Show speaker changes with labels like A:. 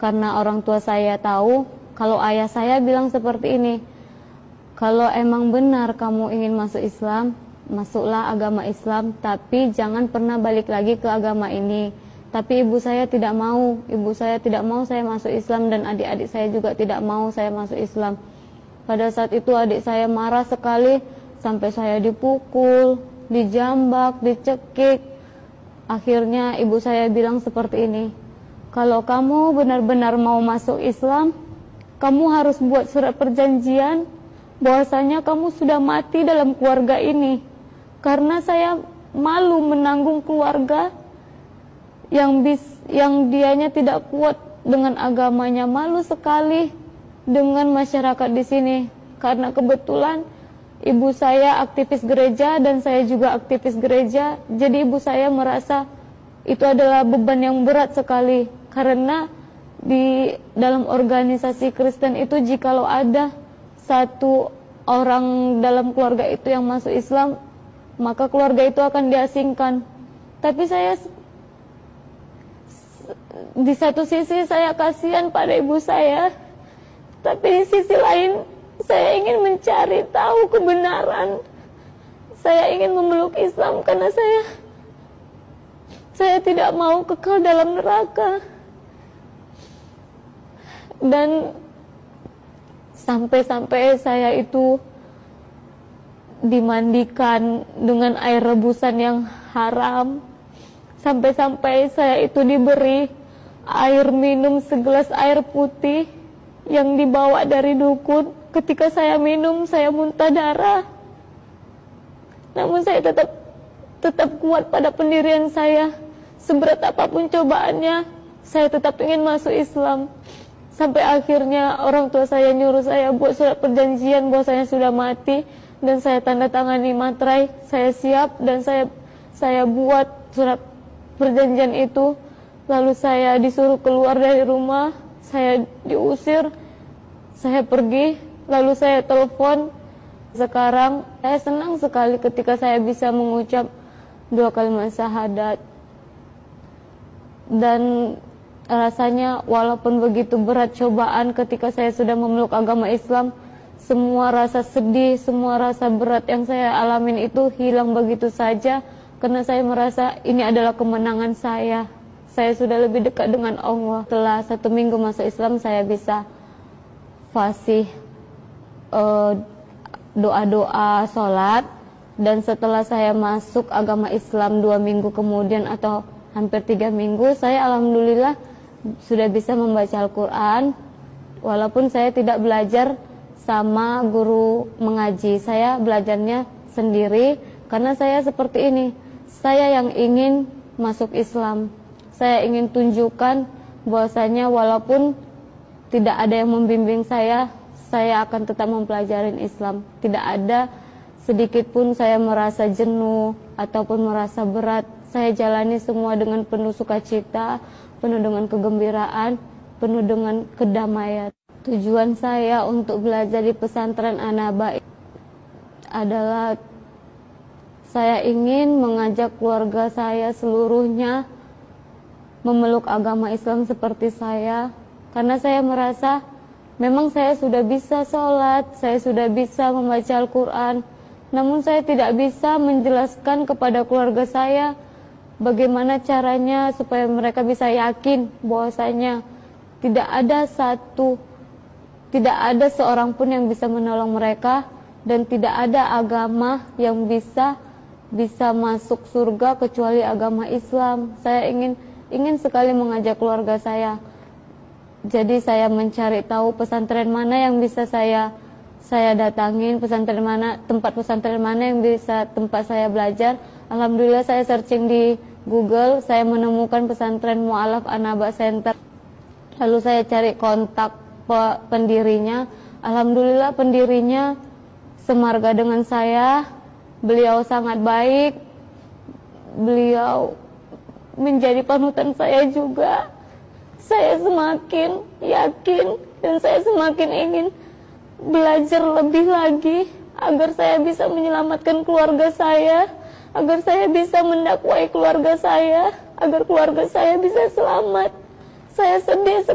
A: Karena orang tua saya tahu kalau ayah saya bilang seperti ini, kalau emang benar kamu ingin masuk Islam, masuklah agama Islam, tapi jangan pernah balik lagi ke agama ini. Tapi ibu saya tidak mau, saya masuk Islam, dan adik-adik saya juga tidak mau saya masuk Islam. Pada saat itu adik saya marah sekali, sampai saya dipukul, dijambak, dicekik. Akhirnya ibu saya bilang seperti ini, kalau kamu benar-benar mau masuk Islam, kamu harus buat surat perjanjian bahwasanya kamu sudah mati dalam keluarga ini. Karena saya malu menanggung keluarga yang dianya tidak kuat dengan agamanya, malu sekali dengan masyarakat di sini. Karena kebetulan ibu saya aktivis gereja dan saya juga aktivis gereja, jadi ibu saya merasa itu adalah beban yang berat sekali. Karena di dalam organisasi Kristen itu, jikalau ada satu orang dalam keluarga itu yang masuk Islam, maka keluarga itu akan diasingkan. Tapi saya di satu sisi saya kasihan pada ibu saya, tapi di sisi lain saya ingin mencari tahu kebenaran. Saya ingin memeluk Islam karena saya tidak mau kekal dalam neraka. Dan sampai-sampai saya itu dimandikan dengan air rebusan yang haram. Sampai-sampai saya itu diberi air minum segelas air putih yang dibawa dari dukun. Ketika saya minum, saya muntah darah. Namun saya tetap kuat pada pendirian saya. Seberat apapun cobaannya, saya tetap ingin masuk Islam. Sampai akhirnya orang tua saya nyuruh saya buat surat perjanjian bahwa saya sudah mati, dan saya tanda tangani materai. Saya siap dan saya buat surat perjanjian itu. Lalu saya disuruh keluar dari rumah, saya diusir, saya pergi, lalu saya telepon. Sekarang saya senang sekali ketika saya bisa mengucap 2 kalimat syahadat. Dan rasanya walaupun begitu berat cobaan ketika saya sudah memeluk agama Islam, semua rasa sedih, semua rasa berat yang saya alamin itu hilang begitu saja. Karena saya merasa ini adalah kemenangan saya. Saya sudah lebih dekat dengan Allah. Setelah 1 minggu masuk Islam, saya bisa fasih doa-doa, sholat. Dan setelah saya masuk agama Islam 2 minggu kemudian atau hampir 3 minggu, saya alhamdulillah sudah bisa membaca Al-Quran. Walaupun saya tidak belajar sama guru mengaji, saya belajarnya sendiri. Karena saya seperti ini, saya yang ingin masuk Islam. Saya ingin tunjukkan bahwasanya walaupun tidak ada yang membimbing saya akan tetap mempelajari Islam. Tidak ada sedikit pun saya merasa jenuh ataupun merasa berat. Saya jalani semua dengan penuh sukacita, penuh dengan kegembiraan, penuh dengan kedamaian. Tujuan saya untuk belajar di pesantren An-Naba adalah saya ingin mengajak keluarga saya seluruhnya memeluk agama Islam seperti saya. Karena saya merasa memang saya sudah bisa sholat, saya sudah bisa membaca Al-Quran, namun saya tidak bisa menjelaskan kepada keluarga saya bagaimana caranya supaya mereka bisa yakin bahwasanya tidak ada seorang pun yang bisa menolong mereka, dan tidak ada agama yang bisa masuk surga kecuali agama Islam. Saya ingin sekali mengajak keluarga saya. Jadi saya mencari tahu pesantren mana yang bisa saya datangin, tempat pesantren mana yang bisa tempat saya belajar. Alhamdulillah saya searching di Google, saya menemukan pesantren Mu'alaf An-Naba Center. Lalu saya cari kontak pendirinya. Alhamdulillah pendirinya semarga dengan saya. Beliau sangat baik. Beliau menjadi panutan saya juga. Saya semakin yakin dan saya semakin ingin belajar lebih lagi agar saya bisa menyelamatkan keluarga saya, agar saya bisa mendakwai keluarga saya, agar keluarga saya bisa selamat. Saya sedih